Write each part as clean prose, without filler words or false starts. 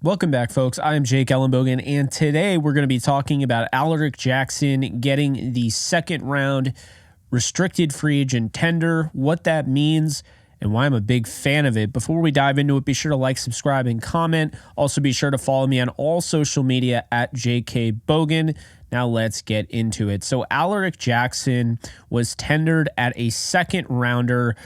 Welcome back, folks. I'm Jake Ellenbogen, and today we're going to be talking about Alaric Jackson getting the second round restricted free agent tender, what that means, and why I'm a big fan of it. Before we dive into it, be sure to like, subscribe, and comment. Also, be sure to follow me on all social media at JKBogan. Now let's get into it. So Alaric Jackson was tendered at a second rounder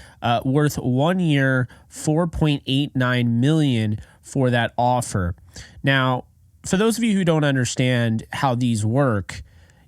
worth 1 year, $4.89 million for that offer. Now, for those of you who don't understand how these work,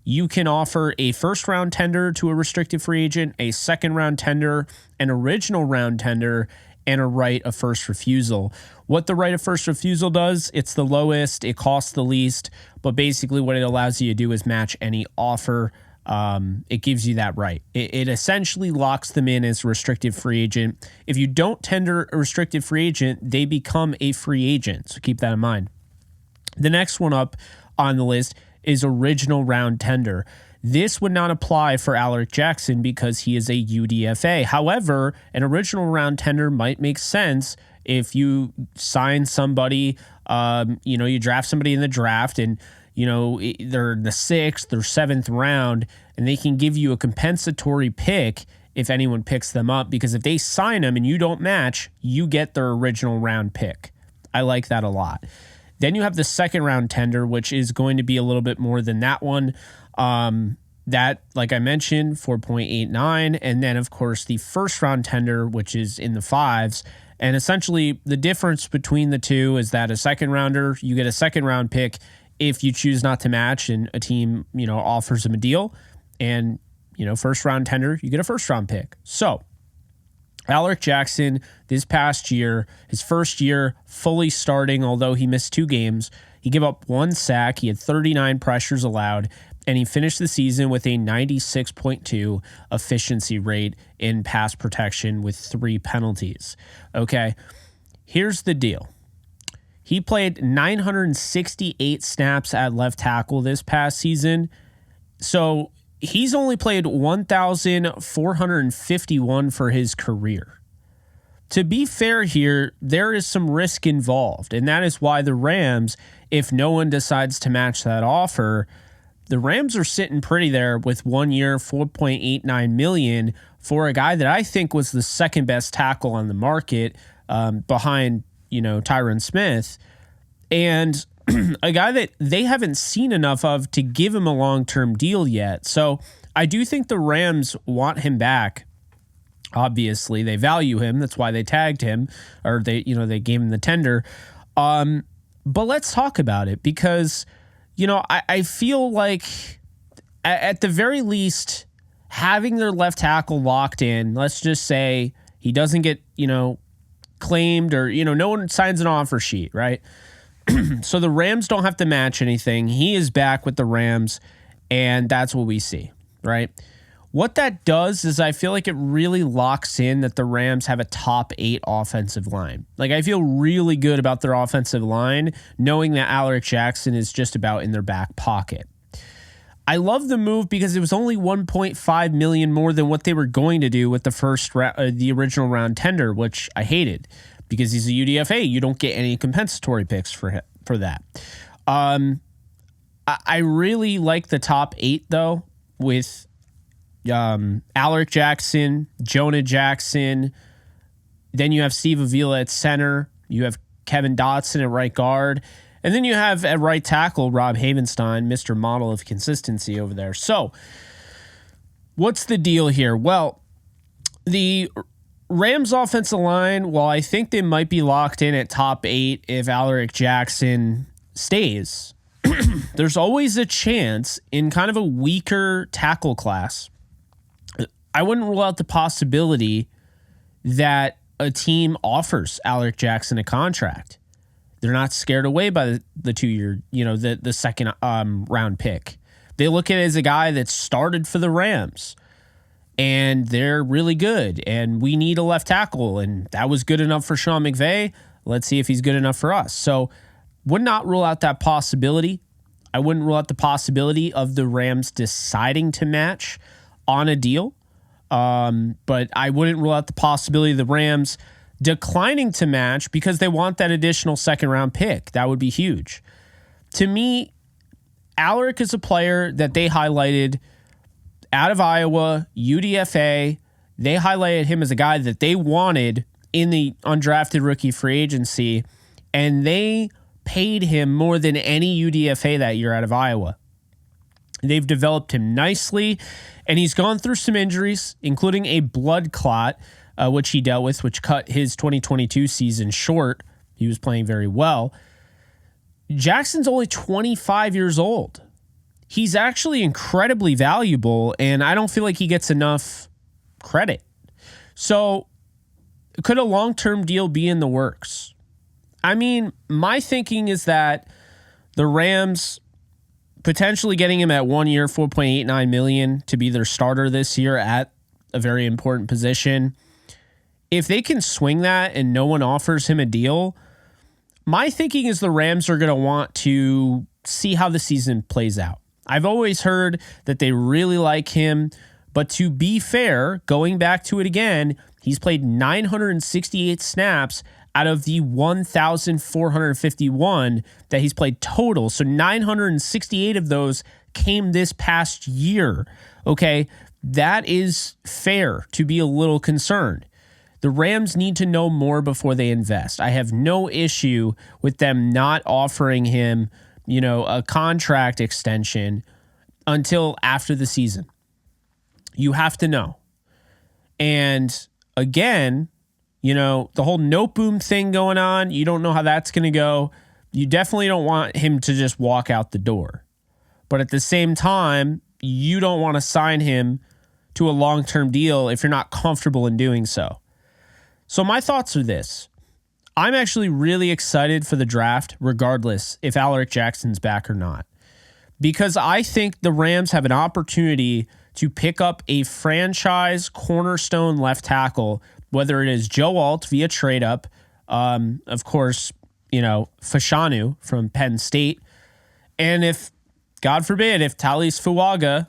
you can offer a first round tender to a restricted free agent, a second round tender, an original round tender, and a right of first refusal. What the right of first refusal does, it's the lowest, it costs the least, but basically what it allows you to do is match any offer. It gives you that right. It essentially locks them in as a restricted free agent. If you don't tender a restricted free agent, they become a free agent. So keep that in mind. The next one up on the list is original round tender. This would not apply for Alaric Jackson because he is a UDFA. However, an original round tender might make sense if you sign somebody, you draft somebody in the draft and they're in the 6th or 7th round, and they can give you a compensatory pick if anyone picks them up, because if they sign them and you don't match, you get their original round pick. I like that a lot. Then you have the second round tender, which is going to be a little bit more than that one. That, like I mentioned, 4.89. And then, of course, the first round tender, which is in the 5s. And essentially, the difference between the two is that a second rounder, you get a second round pick if you choose not to match and a team, offers them a deal. And, first round tender, you get a first round pick. So Alaric Jackson this past year, his first year fully starting, although he missed 2 games, he gave up 1 sack. He had 39 pressures allowed, and he finished the season with a 96.2 efficiency rate in pass protection with 3 penalties. Okay, here's the deal. He played 968 snaps at left tackle this past season. So he's only played 1,451 for his career. To be fair here, there is some risk involved, and that is why the Rams, if no one decides to match that offer, the Rams are sitting pretty there with 1 year, $4.89 million for a guy that I think was the second best tackle on the market behind Tyron Smith, and a guy that they haven't seen enough of to give him a long-term deal yet. So I do think the Rams want him back. Obviously, they value him. That's why they tagged him, or they gave him the tender. But let's talk about it because, I feel like at the very least, having their left tackle locked in, let's just say he doesn't get, claimed or, no one signs an offer sheet, right? So the Rams don't have to match anything. He is back with the Rams, and that's what we see, right? What that does is I feel like it really locks in that the Rams have a top 8 offensive line. Like, I feel really good about their offensive line, knowing that Alaric Jackson is just about in their back pocket. I love the move because it was only $1.5 million more than what they were going to do with the original round tender, which I hated because he's a UDFA. You don't get any compensatory picks for that. I really like the top 8 though, with Alaric Jackson, Jonah Jackson. Then you have Steve Avila at center. You have Kevin Dotson at right guard. And then you have at right tackle, Rob Havenstein, Mr. Model of Consistency over there. So what's the deal here? Well, the Rams offensive line, well, I think they might be locked in at top 8 if Alaric Jackson stays. There's always a chance in kind of a weaker tackle class. I wouldn't rule out the possibility that a team offers Alaric Jackson a contract. They're not scared away by the 2-year, the second round pick. They look at it as a guy that started for the Rams, and they're really good, and we need a left tackle, and that was good enough for Sean McVay. Let's see if he's good enough for us. So would not rule out that possibility. I wouldn't rule out the possibility of the Rams deciding to match on a deal. But I wouldn't rule out the possibility of the Rams declining to match because they want that additional second round pick. That would be huge. To me, Alaric is a player that they highlighted out of Iowa, UDFA. They highlighted him as a guy that they wanted in the undrafted rookie free agency, and they paid him more than any UDFA that year out of Iowa. They've developed him nicely, and he's gone through some injuries, including a blood clot, which he dealt with, which cut his 2022 season short. He was playing very well. Jackson's only 25 years old. He's actually incredibly valuable, and I don't feel like he gets enough credit. So, could a long-term deal be in the works? I mean, my thinking is that the Rams potentially getting him at 1 year, $4.89 million to be their starter this year at a very important position. If they can swing that and no one offers him a deal, my thinking is the Rams are going to want to see how the season plays out. I've always heard that they really like him, but to be fair, going back to it again, he's played 968 snaps out of the 1,451 that he's played total. So 968 of those came this past year. Okay, that is fair to be a little concerned. The Rams need to know more before they invest. I have no issue with them not offering him, a contract extension until after the season. You have to know. And again, the whole note boom thing going on, you don't know how that's going to go. You definitely don't want him to just walk out the door. But at the same time, you don't want to sign him to a long-term deal if you're not comfortable in doing so. So my thoughts are this. I'm actually really excited for the draft, regardless if Alaric Jackson's back or not, because I think the Rams have an opportunity to pick up a franchise cornerstone left tackle, whether it is Joe Alt via trade up, of course, Fashanu from Penn State, and if, God forbid, if Talis Fuaga,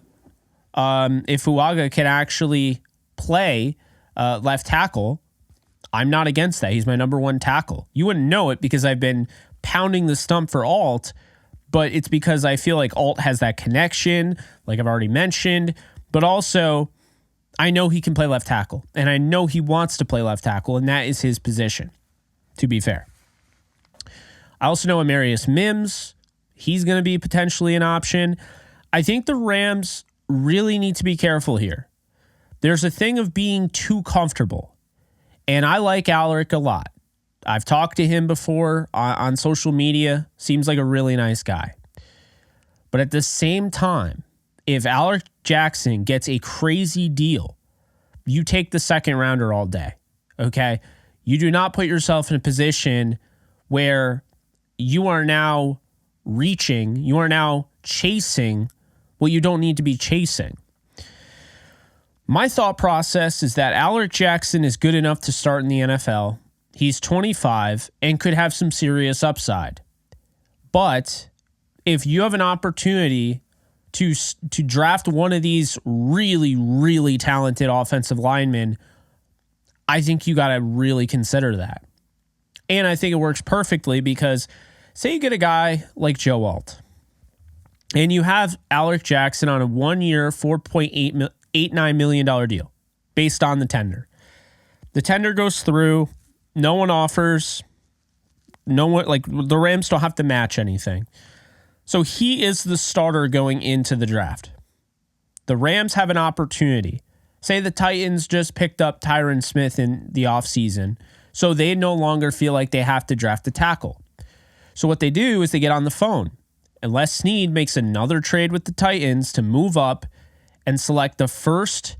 if Fuaga can actually play left tackle, I'm not against that. He's my number one tackle. You wouldn't know it because I've been pounding the stump for Alt, but it's because I feel like Alt has that connection, like I've already mentioned, but also I know he can play left tackle, and I know he wants to play left tackle, and that is his position, to be fair. I also know Amarius Mims. He's going to be potentially an option. I think the Rams really need to be careful here. There's a thing of being too comfortable. And I like Alaric a lot. I've talked to him before on social media. Seems like a really nice guy. But at the same time, if Alaric Jackson gets a crazy deal, you take the second rounder all day. Okay? You do not put yourself in a position where you are now reaching, you are now chasing what you don't need to be chasing. My thought process is that Alaric Jackson is good enough to start in the NFL. He's 25 and could have some serious upside. But if you have an opportunity to draft one of these really, really talented offensive linemen, I think you got to really consider that. And I think it works perfectly because say you get a guy like Joe Alt and you have Alaric Jackson on a 1 year, $4.89 million deal based on the tender. The tender goes through. No one offers. No one, like the Rams don't have to match anything. So he is the starter going into the draft. The Rams have an opportunity. Say the Titans just picked up Tyron Smith in the offseason, so they no longer feel like they have to draft a tackle. So what they do is they get on the phone, and Les Snead makes another trade with the Titans to move up and select the first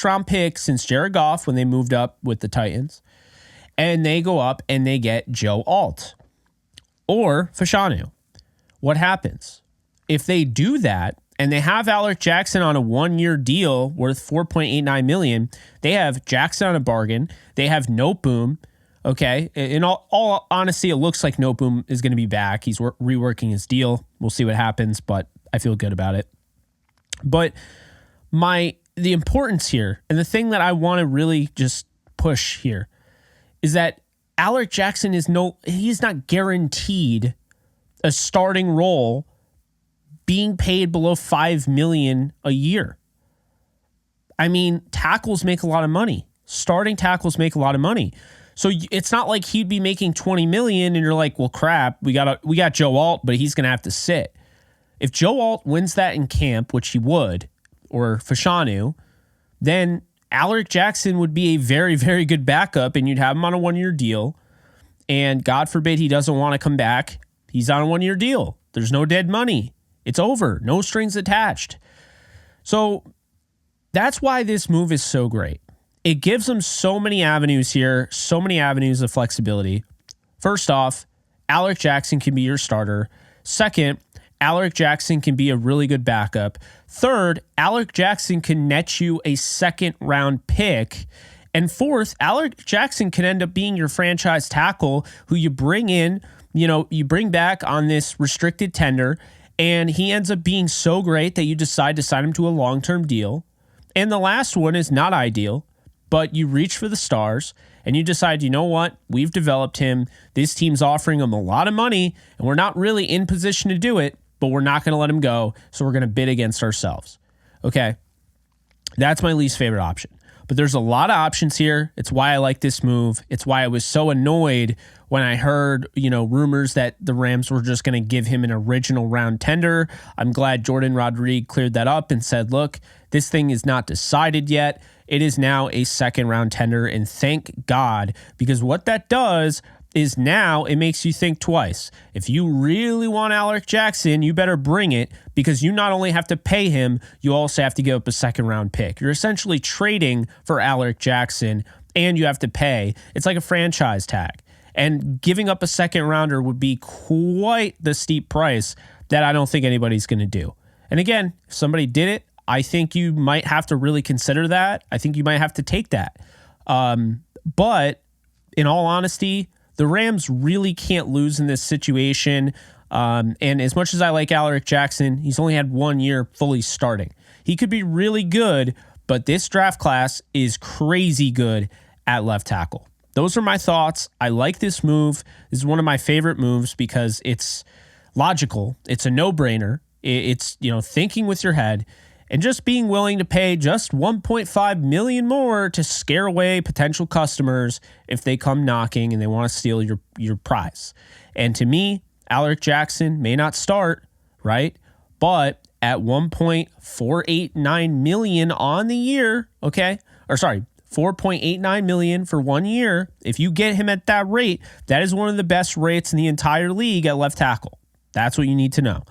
round pick since Jared Goff when they moved up with the Titans. And they go up and they get Joe Alt or Fashanu. What happens? If they do that and they have Alaric Jackson on a 1 year deal worth $4.89 million, they have Jackson on a bargain. They have Note Boom. Okay. In all honesty, it looks like Note Boom is going to be back. He's reworking his deal. We'll see what happens, but I feel good about it. But the importance here and the thing that I want to really just push here is that Alaric Jackson he's not guaranteed a starting role being paid below $5 million a year. I mean, tackles make a lot of money. Starting tackles make a lot of money. So it's not like he'd be making $20 million and you're like, well, crap, we got Joe Alt, but he's going to have to sit. If Joe Alt wins that in camp, which he would, or Fashanu, then Alaric Jackson would be a very, very good backup, and you'd have him on a one-year deal. And God forbid he doesn't want to come back. He's on a one-year deal. There's no dead money. It's over. No strings attached. So that's why this move is so great. It gives them so many avenues here, so many avenues of flexibility. First off, Alaric Jackson can be your starter. Second, Alaric Jackson can be a really good backup. Third, Alaric Jackson can net you a second-round pick. And fourth, Alaric Jackson can end up being your franchise tackle who you bring in, you bring back on this restricted tender, and he ends up being so great that you decide to sign him to a long-term deal. And the last one is not ideal, but you reach for the stars and you decide, you know what? We've developed him. This team's offering him a lot of money, and we're not really in position to do it, but we're not going to let him go, so we're going to bid against ourselves. Okay, that's my least favorite option. But there's a lot of options here. It's why I like this move. It's why I was so annoyed when I heard, rumors that the Rams were just going to give him an original round tender. I'm glad Jordan Rodriguez cleared that up and said, look, this thing is not decided yet. It is now a second round tender, and thank God, because what that does is now it makes you think twice. If you really want Alaric Jackson, you better bring it, because you not only have to pay him, you also have to give up a second round pick. You're essentially trading for Alaric Jackson, and you have to pay. It's like a franchise tag. And giving up a second rounder would be quite the steep price that I don't think anybody's going to do. And again, if somebody did it, I think you might have to really consider that. I think you might have to take that. But in all honesty, the Rams really can't lose in this situation. And as much as I like Alaric Jackson, he's only had 1 year fully starting. He could be really good, but this draft class is crazy good at left tackle. Those are my thoughts. I like this move. This is one of my favorite moves because it's logical. It's a no-brainer. It's, thinking with your head and just being willing to pay just $1.5 million more to scare away potential customers if they come knocking and they want to steal your prize. And to me, Alaric Jackson may not start, right? But at $1.489 million on the year, $4.89 million for 1 year. If you get him at that rate, that is one of the best rates in the entire league at left tackle. That's what you need to know.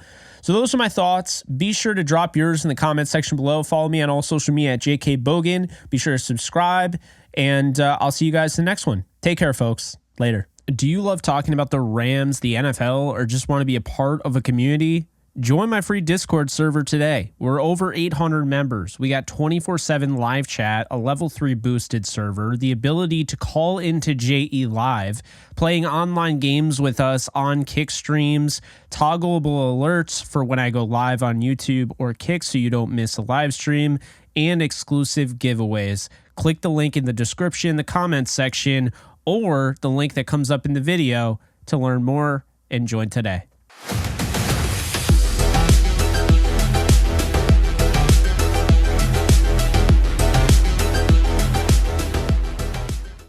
So those are my thoughts. Be sure to drop yours in the comment section below. Follow me on all social media at JKBogan. Be sure to subscribe, and I'll see you guys in the next one. Take care, folks. Later. Do you love talking about the Rams, the NFL, or just want to be a part of a community? Join my free Discord server today. We're over 800 members. We got 24/7 live chat, a level 3 boosted server, the ability to call into JE Live, playing online games with us on Kick streams, toggleable alerts for when I go live on YouTube or Kick so you don't miss a live stream, and exclusive giveaways. Click the link in the description, the comments section, or the link that comes up in the video to learn more and join today.